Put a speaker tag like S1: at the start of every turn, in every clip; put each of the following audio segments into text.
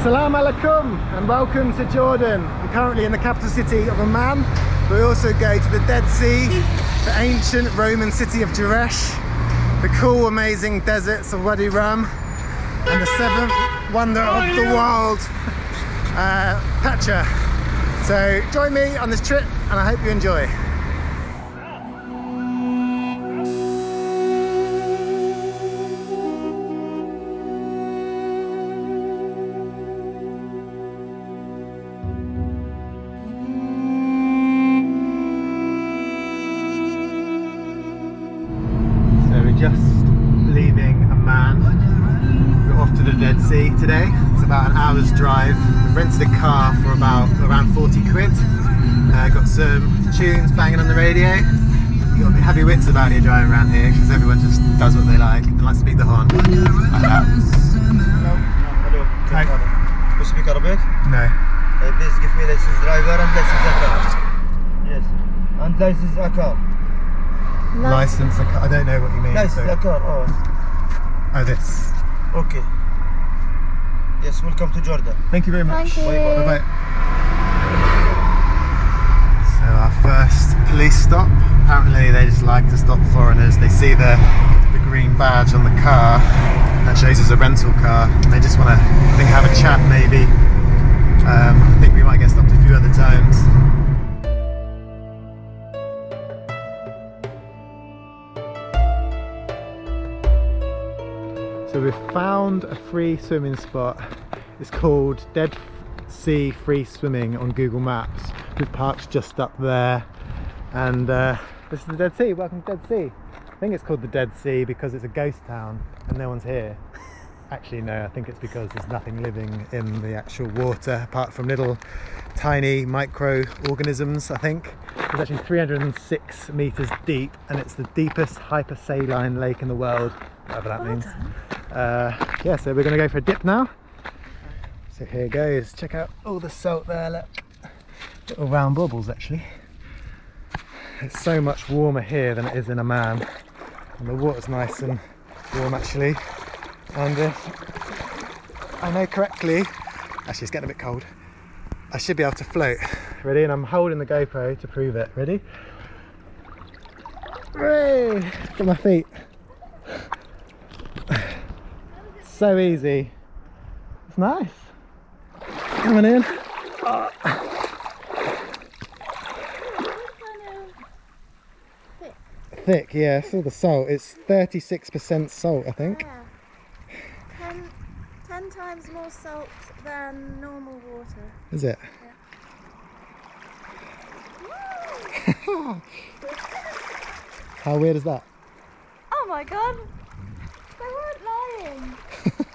S1: Assalamu alaikum and welcome to Jordan. We're currently in the capital city of Amman. We also go to the Dead Sea, the ancient Roman city of Jerash, the cool, amazing deserts of Wadi Rum, and the seventh wonder of the world, Petra. So join me on this trip and I hope you enjoy. Just leaving Amman. We're off to the Dead Sea today. It's about an hour's drive. We've rented a car for around 40 quid. Got some tunes banging on the radio. You've got to be heavy wits about you driving around here because everyone just does what they like and likes to beat the horn. Like that.
S2: Hello.
S1: Hi.
S2: You speak Arabic?
S1: No.
S2: Please give me license driver and license a car. Yes. And license a car.
S1: License a car. I don't know what you mean.
S2: License a car.
S1: Oh, this.
S2: Okay. Yes, welcome to Jordan.
S1: Thank you very much.
S3: Thank you.
S1: Bye bye. So our first police stop. Apparently they just like to stop foreigners. They see the green badge on the car that shows it's a rental car. And they just want to, I think, have a chat maybe. I think we might get stopped a few other times. So we've found a free swimming spot. It's called Dead Sea Free Swimming on Google Maps. We've parked just up there, and this is the Dead Sea. Welcome to Dead Sea. I think it's called the Dead Sea because it's a ghost town and no one's here. Actually no, I think it's because there's nothing living in the actual water apart from little tiny microorganisms, I think. It's actually 306 meters deep and it's the deepest hypersaline lake in the world, whatever that means. Yeah, so we're going to go for a dip now. So here goes. Check out all the salt there, look. Little round bubbles actually. It's so much warmer here than it is in Amman. And the water's nice and warm actually. And if I know correctly, actually it's getting a bit cold, I should be able to float. Ready? And I'm holding the GoPro to prove it. Ready? Hooray! Look at my feet. So easy. It's nice. Come on in. Oh. Thick, yeah. It's all the salt. It's 36% salt, I think.
S3: Yeah. 10 times more salt than normal water.
S1: Is it?
S3: Yeah.
S1: How weird is that?
S3: Oh my god! They weren't lying.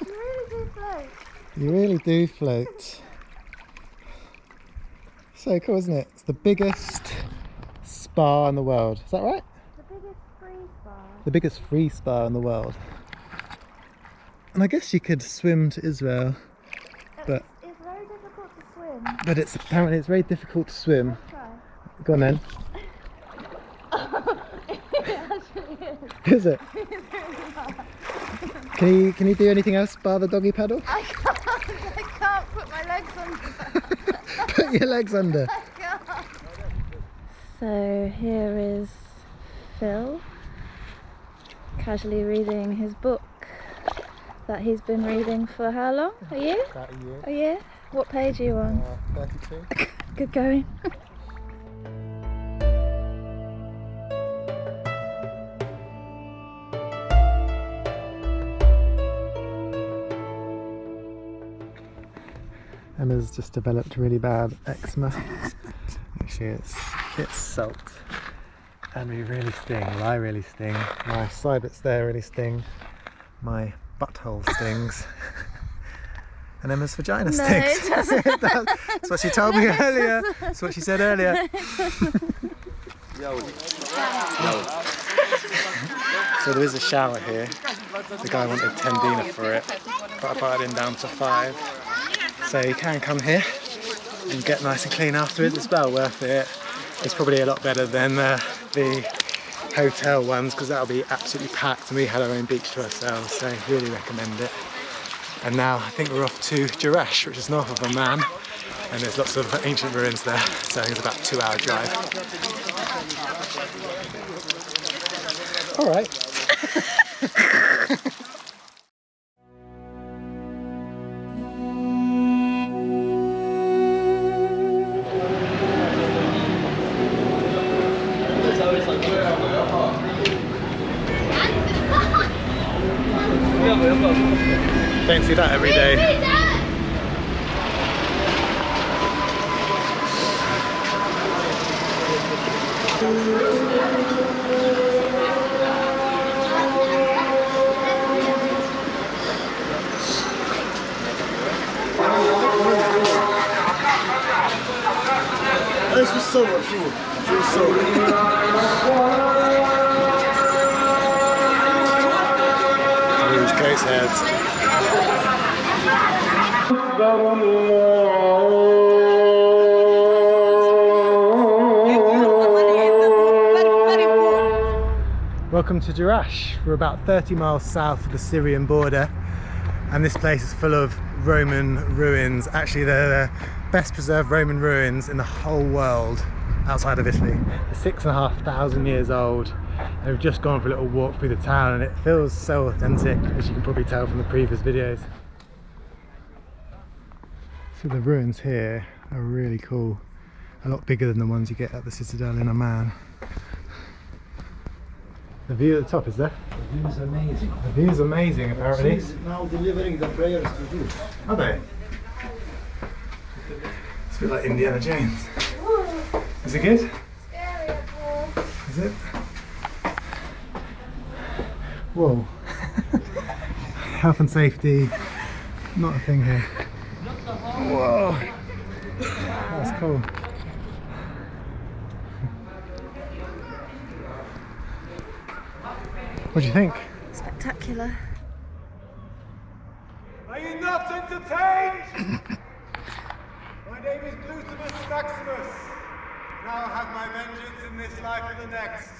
S3: You really do float.
S1: You really do float. So cool, isn't it? It's the biggest spa in the world. Is that right?
S3: The biggest free spa.
S1: The biggest free spa in the world. And I guess you could swim to Israel, but
S3: It's very difficult to swim.
S1: but apparently it's very difficult to swim.
S3: Let's try.
S1: Go on then.
S3: It actually is.
S1: Is it?
S3: It's really hard.
S1: Can you do anything else bar the doggy paddle?
S3: I can't put my legs under.
S1: Put your legs under.
S3: I can't. So here is Phil, casually reading his book that he's been reading for how long? A year?
S1: About a year.
S3: A year? What page are you on?
S1: 32.
S3: Good going.
S1: Emma's just developed really bad eczema. Actually it's salt. And we really sting. Well, I really sting. My side bits there really sting. My butthole stings. And Emma's vagina stings.
S3: It doesn't.
S1: It does. That's what she told me earlier. That's what she said earlier. So there is a shower here. The guy wanted 10 dinar for it, but I bartered him down to 5. So you can come here and get nice and clean afterwards. It's well worth it. It's probably a lot better than the hotel ones because that'll be absolutely packed, and we had our own beach to ourselves, so really recommend it. And now I think we're off to Jerash, which is north of Amman, and there's lots of ancient ruins there, so it's about a 2-hour drive. All right. Don't see that every day.
S2: ايش بتصور شو بتصور
S1: Huge goat's heads. Welcome to Jerash. We're about 30 miles south of the Syrian border, and this place is full of Roman ruins. Actually, they're the best preserved Roman ruins in the whole world outside of Italy. They're 6,500 years old. And we've just gone for a little walk through the town, and it feels so authentic, as you can probably tell from the previous videos. So the ruins here are really cool. A lot bigger than the ones you get at the Citadel in Amman. The view at the top is there?
S2: The view is amazing.
S1: The view is amazing, apparently.
S2: She's now delivering the prayers to you.
S1: Are they? It's a bit like Indiana Jones. Is it good? Is it? Whoa. Health and safety, not a thing here. Whoa. That's cool. What do you think?
S3: Spectacular.
S4: Are you not entertained? My name is Gluteus Maximus, and I'll have my vengeance in this life and the next.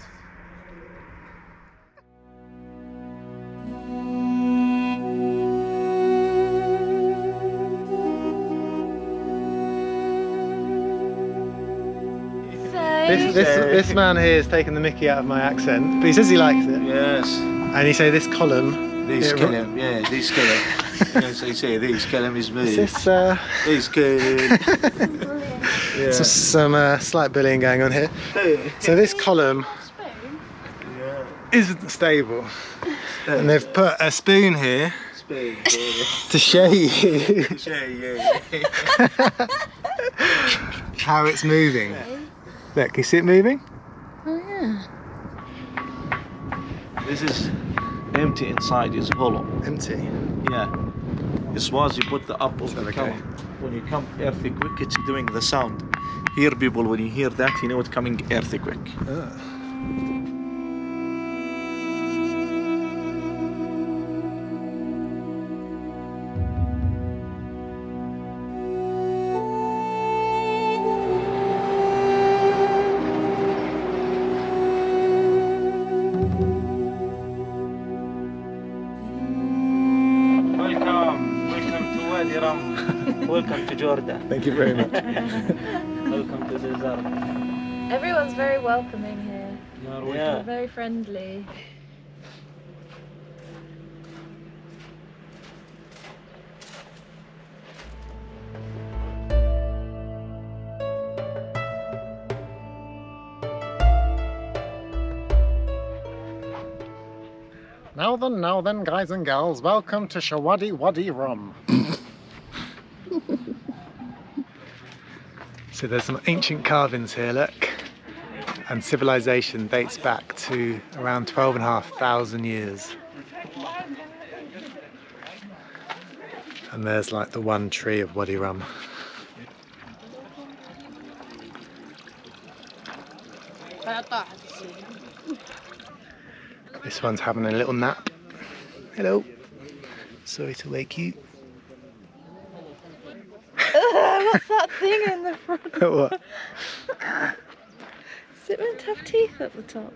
S1: This man here has taken the mickey out of my accent, but he says he likes it.
S5: Yes.
S1: And he say this column.
S5: These kill him, yeah, these kill him. Yes, they say these kill him is me.
S1: Is this
S5: These kill him. Yeah.
S1: some slight bullying going on here. So this column isn't stable, and they've put a spoon here to show you how it's moving. Look, can you see it moving?
S3: Oh yeah.
S5: This is empty inside, it's hollow.
S1: Empty.
S5: Yeah. This was you put the up of
S1: Oh,
S5: the
S1: okay.
S5: come. When you come earthquake, it's doing the sound. Here people, when you hear that, you know it's coming earthquake. Welcome to Wadi Rum. Welcome to Jordan.
S1: Thank you very much.
S5: Welcome to the desert.
S3: Everyone's very welcoming here.
S5: Yeah.
S3: They're very friendly.
S1: Now then, guys and girls, welcome to Wadi Rum. So there's some ancient carvings here, look, and civilization dates back to around 12,500 years. And there's like the one tree of Wadi Rum. This one's having a little nap. Hello. Sorry to wake you.
S3: What's that thing in the front?
S1: What?
S3: Is it meant to have teeth at the top?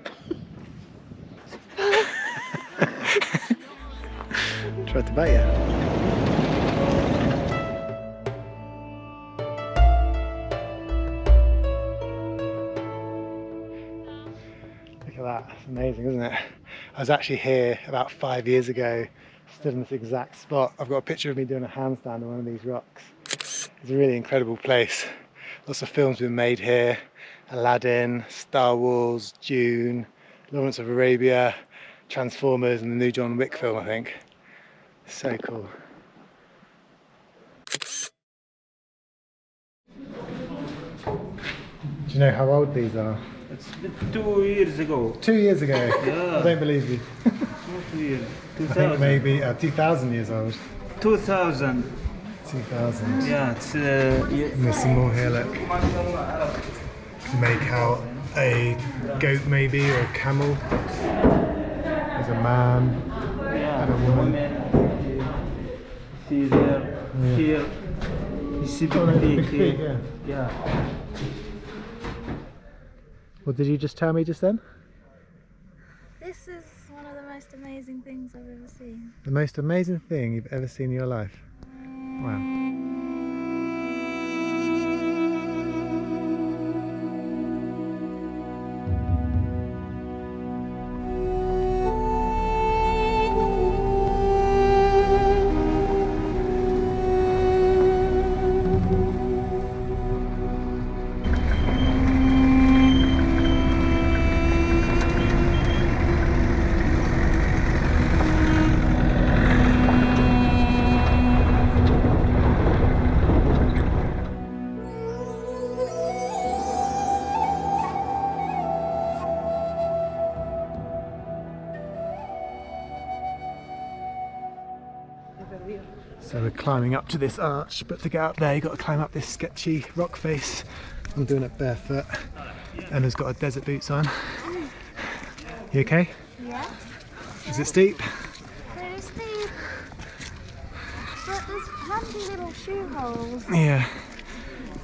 S1: Tried to bite you. that. It's amazing, isn't it? I was actually here about 5 years ago, stood in this exact spot. I've got a picture of me doing a handstand on one of these rocks. It's a really incredible place. Lots of films been made here. Aladdin, Star Wars, Dune, Lawrence of Arabia, Transformers, and the new John Wick film, I think. So cool. Do you know how old these are?
S2: It's 2 years ago.
S1: 2 years ago?
S2: Yeah.
S1: I don't believe you.
S2: Not 2 years.
S1: I think maybe 2,000 years old.
S2: 2000.
S1: 2000.
S2: Yeah, it's
S1: And there's some more here, look. To make out a goat maybe, or a camel. There's a man and a woman.
S2: See there, here. You see
S1: Oh, no,
S2: big
S1: big feet,
S2: here.
S1: yeah.
S2: Yeah.
S1: What did you just tell me just then?
S3: This is one of the most amazing things I've ever seen.
S1: The most amazing thing you've ever seen in your life? Wow. So we're climbing up to this arch, but to get up there you've got to climb up this sketchy rock face. I'm doing it barefoot. Emma's got her desert boots on. You okay?
S3: Yeah.
S1: Is it steep?
S3: Pretty steep. But there's handy little shoe holes.
S1: Yeah.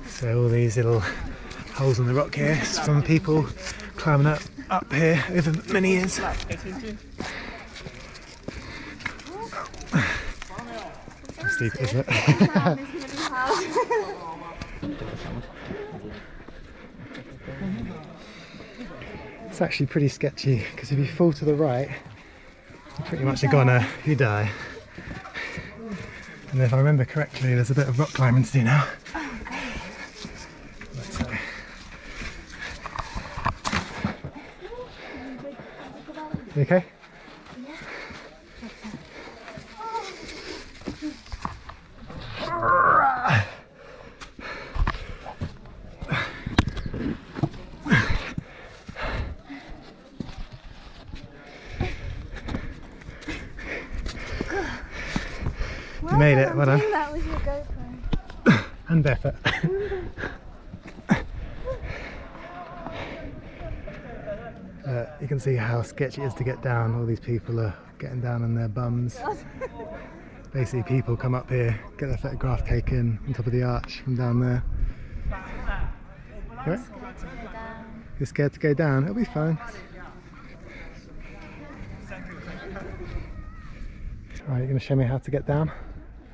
S1: So all these little holes in the rock here is from people climbing up here over many years. Steep, isn't it? It's actually pretty sketchy because if you fall to the right, you pretty much are gonna, you die. And if I remember correctly, there's a bit of rock climbing to do now. You okay? You made it, well done.
S3: That was your GoPro.
S1: And barefoot. You can see how sketchy it is to get down. All these people are getting down on their bums. Basically people come up here, get their photograph taken on top of the arch from down there. Right? You're scared to go down? It'll be fine. Right, you're going to show me how to get down?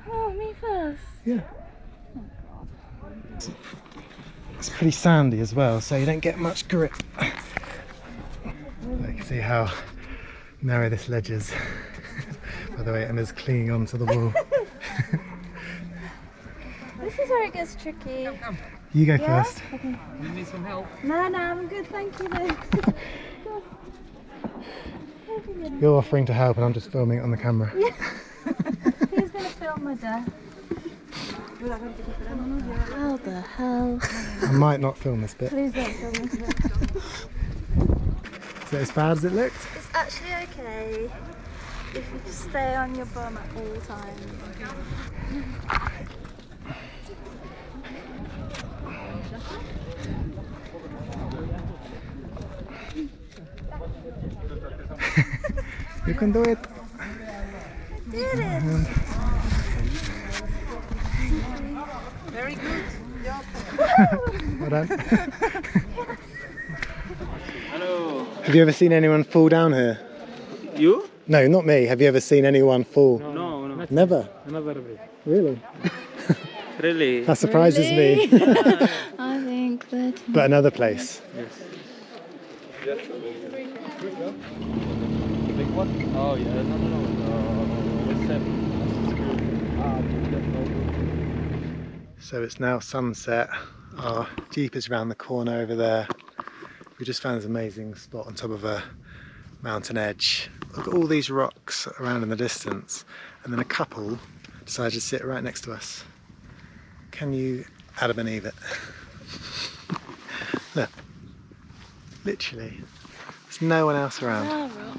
S3: Oh, me first.
S1: Yeah. It's pretty sandy as well, so you don't get much grip. You can see how narrow this ledge is. By the way, Emma's clinging onto the wall.
S3: This is where it gets tricky.
S1: You go
S3: Yeah?
S1: first.
S3: Okay.
S2: You need some help?
S3: No, I'm good, thank you.
S1: You're offering to help and I'm just filming it on the camera.
S3: Yeah. Who's going to film my death? How the hell?
S1: I might not film this bit.
S3: Please don't film this bit.
S1: Is it as bad as it looked?
S3: It's actually okay if you just stay on your bum at all times.
S1: You can do it.
S3: Did it?
S2: Very good.
S1: Well done.
S2: Hello.
S1: Have you ever seen anyone fall down here?
S2: You?
S1: No, not me. Have you ever seen anyone fall?
S2: No, no.
S1: Never?
S2: Never.
S1: Really?
S2: Really?
S1: That surprises me.
S3: I think that.
S1: But another place.
S2: Yes.
S6: The big one? Oh yeah, no. What's that?
S1: So it's now sunset. Our Jeep is around the corner over there. We just found this amazing spot on top of a mountain edge. Look at all these rocks around in the distance, and then a couple decided to sit right next to us. Can you Adam and Eve it? Look, literally, there's no one else around.
S3: Ah, rock.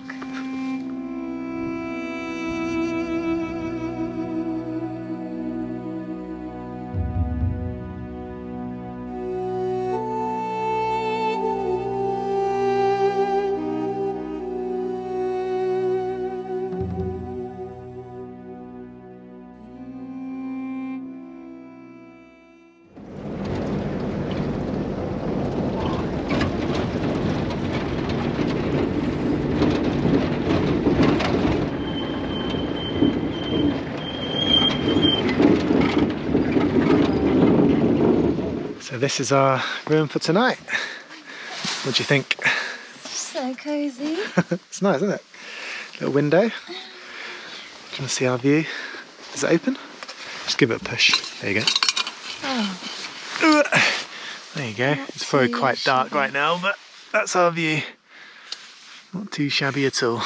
S1: So this is our room for tonight. What do you think?
S3: So cosy.
S1: It's nice, isn't it? Little window. Do you want to see our view? Is it open? Just give it a push. There you go.
S3: Oh,
S1: There you go. It's probably
S3: too
S1: quite dark
S3: shabby.
S1: right now, but that's our view. Not too shabby at all.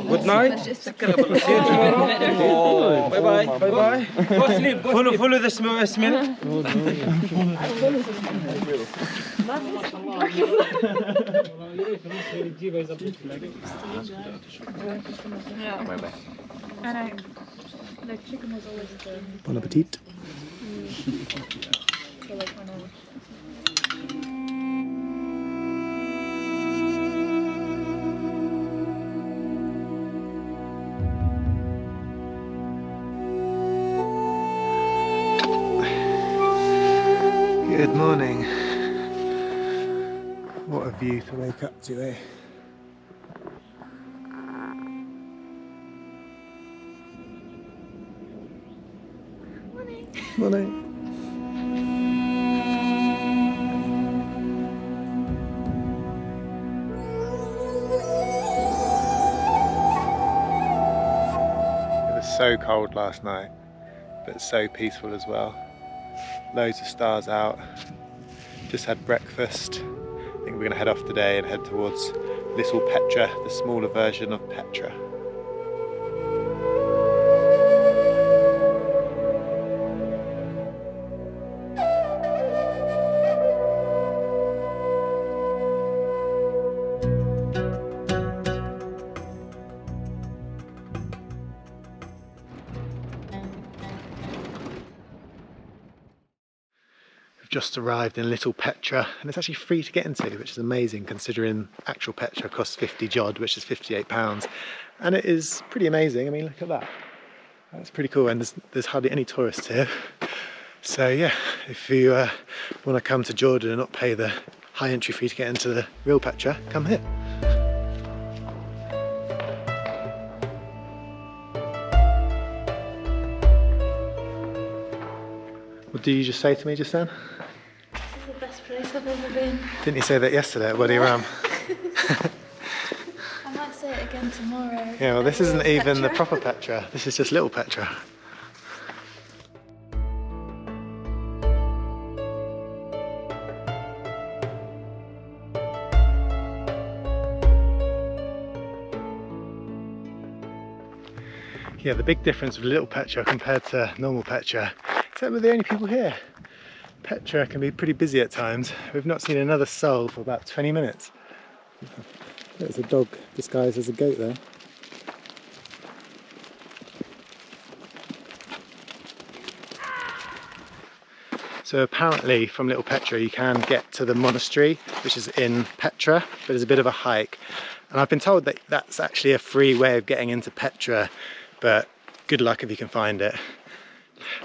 S6: Good night. See you tomorrow. Bye bye. Go sleep. Follow the smell.
S3: I know. The chicken was always the
S1: Bon appetit.
S3: so like when I was
S1: Good morning. What a view to wake up to, eh? Morning. It was so cold last night, but so peaceful as well. Loads of stars out. Just had breakfast. I think we're going to head off today and head towards Little Petra, the smaller version of Petra. Just arrived in Little Petra, and it's actually free to get into, which is amazing considering actual Petra costs 50 jod, which is £58, and it is pretty amazing. I mean, look at that. That's pretty cool, and there's hardly any tourists here. So yeah, if you want to come to Jordan and not pay the high entry fee to get into the real Petra, come here. What did you just say to me just then?
S3: This is the best place I've ever been.
S1: Didn't you say that yesterday at Wadi Rum?
S3: I might say it again tomorrow.
S1: Yeah, well, this isn't even the
S3: Petra.
S1: proper Petra. This is just Little Petra. Yeah, the big difference with Little Petra compared to normal Petra is that we're the only people here. Petra can be pretty busy at times. We've not seen another soul for about 20 minutes. There's a dog disguised as a goat there. So apparently from Little Petra you can get to the monastery, which is in Petra, but it's a bit of a hike. And I've been told that that's actually a free way of getting into Petra, but good luck if you can find it.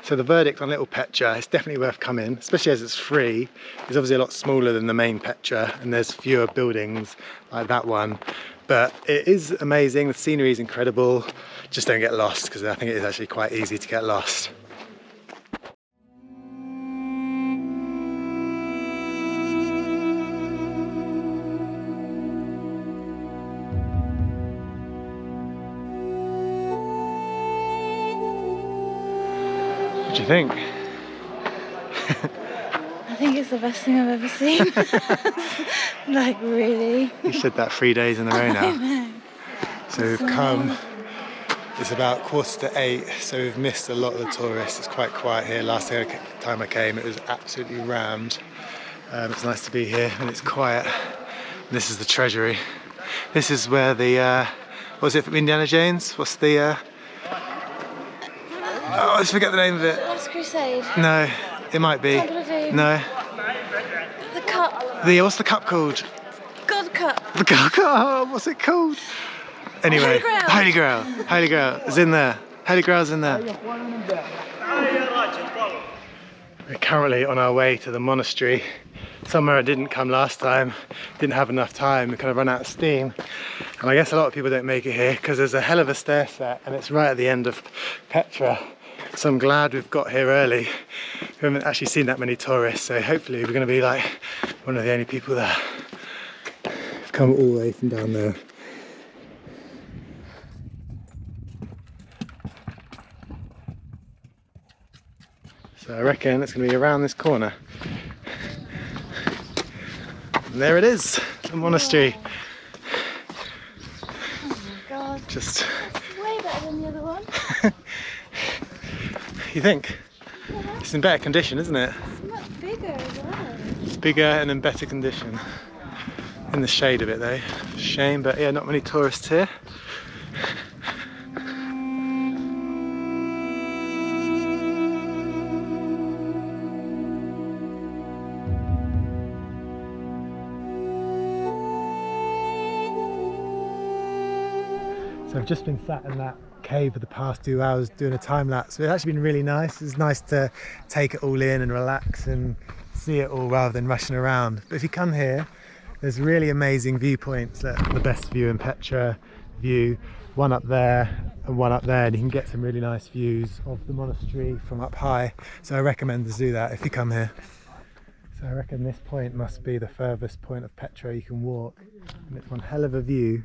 S1: So the verdict on Little Petra, it's definitely worth coming, especially as it's free. It's obviously a lot smaller than the main Petra and there's fewer buildings like that one. But it is amazing, the scenery is incredible. Just don't get lost, because I think it is actually quite easy to get lost. What do you think?
S3: I think it's the best thing I've ever seen. Like, really.
S1: You said that 3 days in a row now. So we've come, it's about 7:45, so we've missed a lot of the tourists. It's quite quiet here. Last time I came it was absolutely rammed. It's nice to be here and it's quiet. This is the treasury. This is where the, what was it from Indiana Jones? What's the, oh, I forget the name of it.
S3: Last Crusade.
S1: No, it might be.
S3: Temple of Doom.
S1: No.
S3: The cup.
S1: What's the cup called?
S3: God cup.
S1: The cup, oh, what's it called? Anyway,
S3: Holy Grail.
S1: Holy Grail is in there. Holy Grail's in there. We're currently on our way to the monastery. Somewhere I didn't come last time, didn't have enough time, we kind of run out of steam. And I guess a lot of people don't make it here because there's a hell of a stair set and it's right at the end of Petra. So I'm glad we've got here early. We haven't actually seen that many tourists, so hopefully we're going to be like one of the only people there. We've come all the way from down there. So I reckon it's going to be around this corner. And there it is, the monastery.
S3: Oh my god.
S1: Just
S3: That's way better than the other one.
S1: You think?
S3: Yeah.
S1: It's in better condition, isn't it?
S3: It's much bigger as well.
S1: It's bigger and in better condition. In the shade of it though. Shame, but yeah, not many tourists here. So I've just been sat in that cave for the past 2 hours doing a time lapse. It's actually been really nice. It's nice to take it all in and relax and see it all rather than rushing around. But if you come here, there's really amazing viewpoints. The best view in Petra view, one up there and one up there, and you can get some really nice views of the monastery from up high. So I recommend to do that if you come here. So I reckon this point must be the furthest point of Petra you can walk, and it's one hell of a view.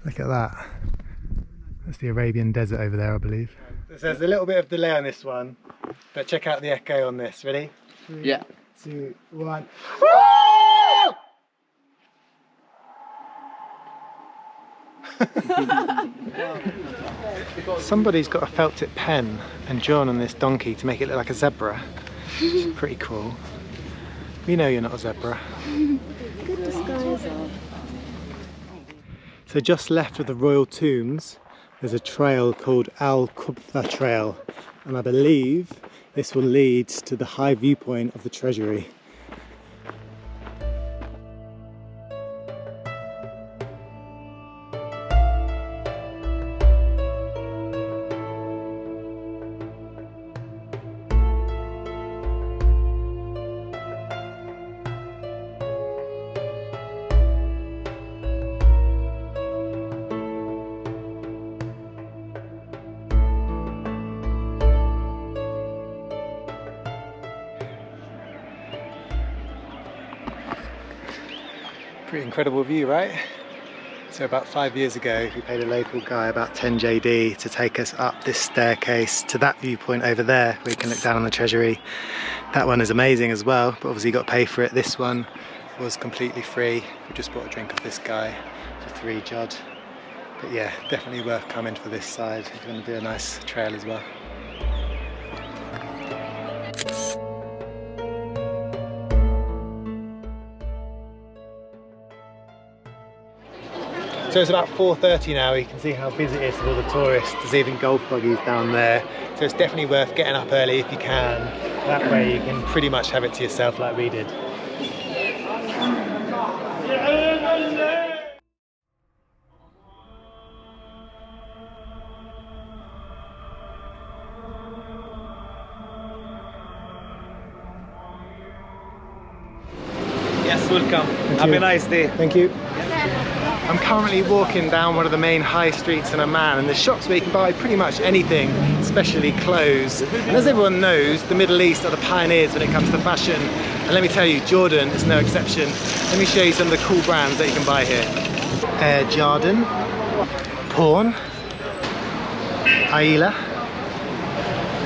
S1: Look at that. That's the Arabian desert over there, I believe. There's a little bit of delay on this one, but check out the echo on this. Ready? 3, 2, 1. Somebody's got a felt tip pen and drawn on this donkey to make it look like a zebra. It's pretty cool. We know you're not a zebra.
S3: Good disguise.
S1: So just left of the royal tombs, there's a trail called Al-Shabsough trail, and I believe this will lead to the high viewpoint of the treasury. Pretty incredible view, right? So about 5 years ago we paid a local guy about 10 JD to take us up this staircase to that viewpoint over there where you can look down on the treasury. That one is amazing as well, but obviously you got to pay for it. This one was completely free. We just bought a drink of this guy for 3 jod. But yeah, definitely worth coming for this side if you're going to do a nice trail as well. So it's about 4:30 now. You can see how busy it is with all the tourists. There's even golf buggies down there. So it's definitely worth getting up early if you can. That way you can pretty much have it to yourself like we did.
S6: welcome.
S1: Thank
S6: Have
S1: you.
S6: a nice day.
S1: Thank you. I'm currently walking down one of the main high streets in Amman, and there's shops where you can buy pretty much anything, especially clothes. And as everyone knows, the Middle East are the pioneers when it comes to fashion. And let me tell you, Jordan is no exception. Let me show you some of the cool brands that you can buy here. Air Jordan, Porn, Aila,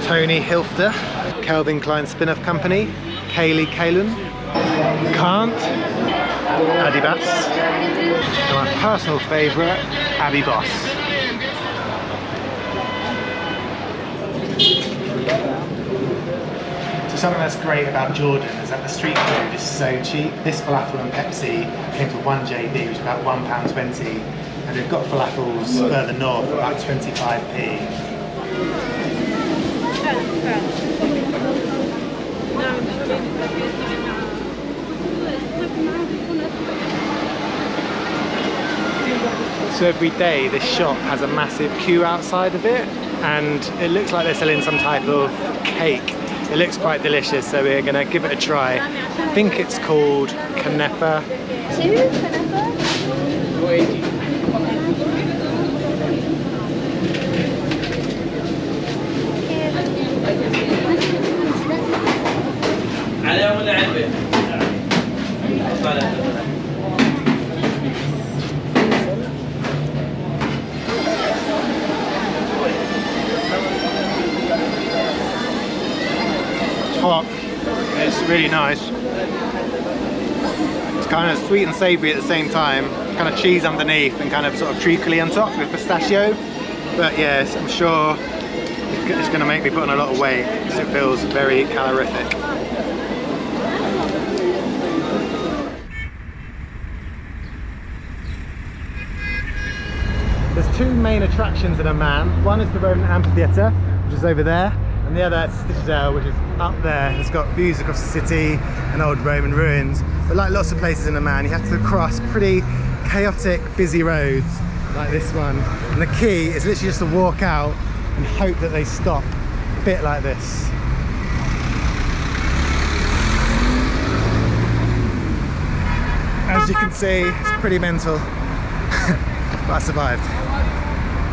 S1: Tony Hilfiger, Calvin Klein Spin-Off Company, Kaylee Kalun, Kant, Adibas, and my personal favourite, Abby Boss. So something that's great about Jordan is that the street food is so cheap. This falafel and Pepsi came to 1 JD, which is about £1.20, and they've got falafels further north for about 25p. So every day this shop has a massive queue outside of it, and it looks like they're selling some type of cake. It looks quite delicious, so we're gonna give it a try. I think it's called Kanefa.
S3: Two Kanefa?
S6: 280. على ولا علبة؟
S1: Hot. It's really nice. It's kind of sweet and savoury at the same time. Kind of cheese underneath and kind of sort of treacly on top with pistachio. But yes, I'm sure it's going to make me put on a lot of weight because it feels very calorific. There's two main attractions in Amman. One is the Roman Amphitheatre, which is over there, and the other is Citadel, which is up there. It's got views across the city and old Roman ruins. But like lots of places in Amman, you have to cross pretty chaotic, busy roads like this one. And the key is literally just to walk out and hope that they stop, a bit like this. As you can see, it's pretty mental, but I survived.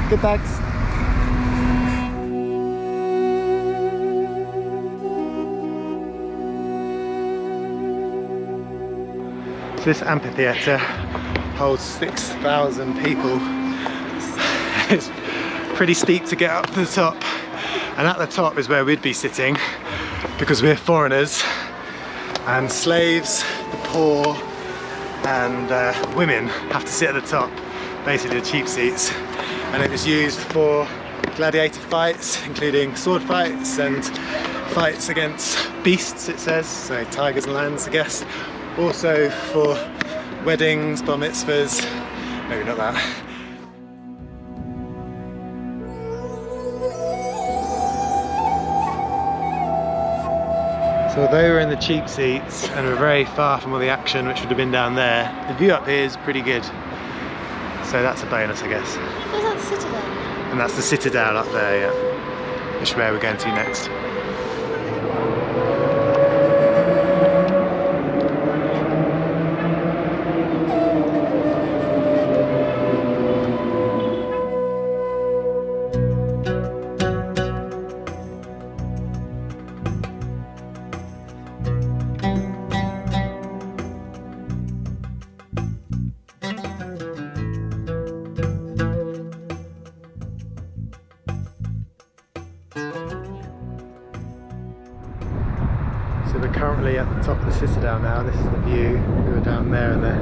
S1: Good, thanks. This amphitheatre holds 6,000 people. It's pretty steep to get up to the top, and at the top is where we'd be sitting because we're foreigners, and slaves, the poor and women have to sit at the top, basically the cheap seats. And it was used for gladiator fights, including sword fights and fights against beasts, it says, so tigers and lions, I guess. Also for weddings, bar mitzvahs, maybe not that. So although we're in the cheap seats and we're very far from all the action, which would have been down there, the view up here is pretty good. So that's a bonus, I guess.
S3: Is that the Citadel?
S1: And that's the Citadel up there, yeah. Which is where we're going to next. So we're currently at the top of the Citadel now. This is the view. We were down there in the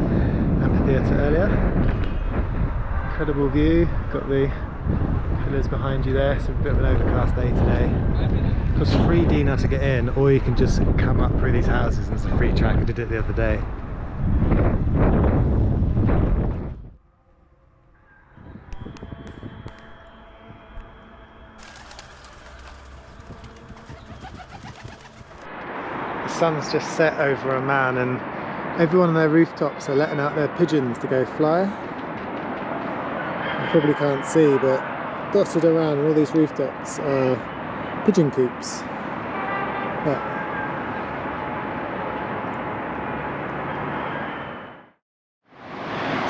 S1: amphitheatre earlier. Incredible view. Got the pillars behind you there. It's a bit of an overcast day today. It costs 3 dinar to get in, or you can just come up through these houses and it's a free track. I did it the other day. The sun's just set over Amman, and everyone on their rooftops are letting out their pigeons to go fly. You probably can't see, but dotted around all these rooftops are pigeon coops. But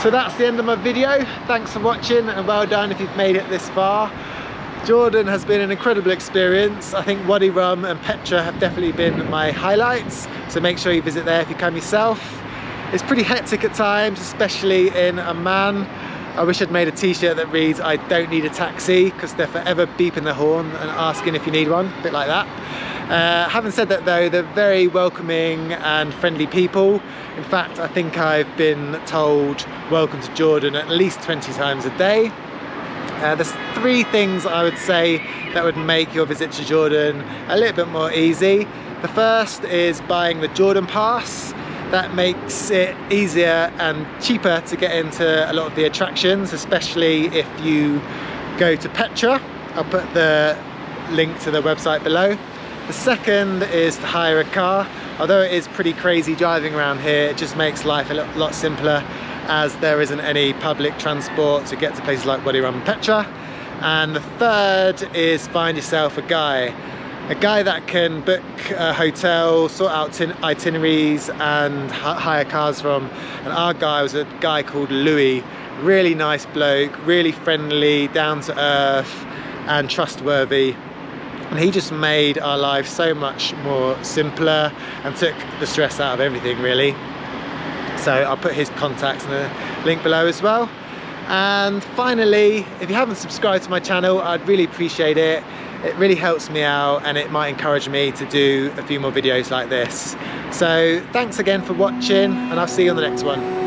S1: So that's the end of my video. Thanks for watching and well done if you've made it this far. Jordan has been an incredible experience. I think Wadi Rum and Petra have definitely been my highlights, so make sure you visit there if you come yourself. It's pretty hectic at times, especially in Amman. I wish I'd made a t-shirt that reads "I don't need a taxi," because they're forever beeping the horn and asking if you need one, a bit like that. Having said that though, they're very welcoming and friendly people. In fact, I think I've been told welcome to Jordan at least 20 times a day. There's 3 things I would say that would make your visit to Jordan a little bit more easy. The first is buying the Jordan Pass. That makes it easier and cheaper to get into a lot of the attractions, especially if you go to Petra. I'll put the link to the website below. The second is to hire a car. Although it is pretty crazy driving around here, it just makes life a lot simpler, as there isn't any public transport to get to places like Wadi Rum and Petra. And the third is find yourself a guy that can book a hotel, sort out itineraries and hire cars from. And our guy was a guy called Loui. Really nice bloke, really friendly, down to earth and trustworthy. And he just made our life so much more simpler and took the stress out of everything, really. So I'll put his contacts in the link below as well. And finally, if you haven't subscribed to my channel, I'd really appreciate it. It really helps me out and it might encourage me to do a few more videos like this. So thanks again for watching, and I'll see you on the next one.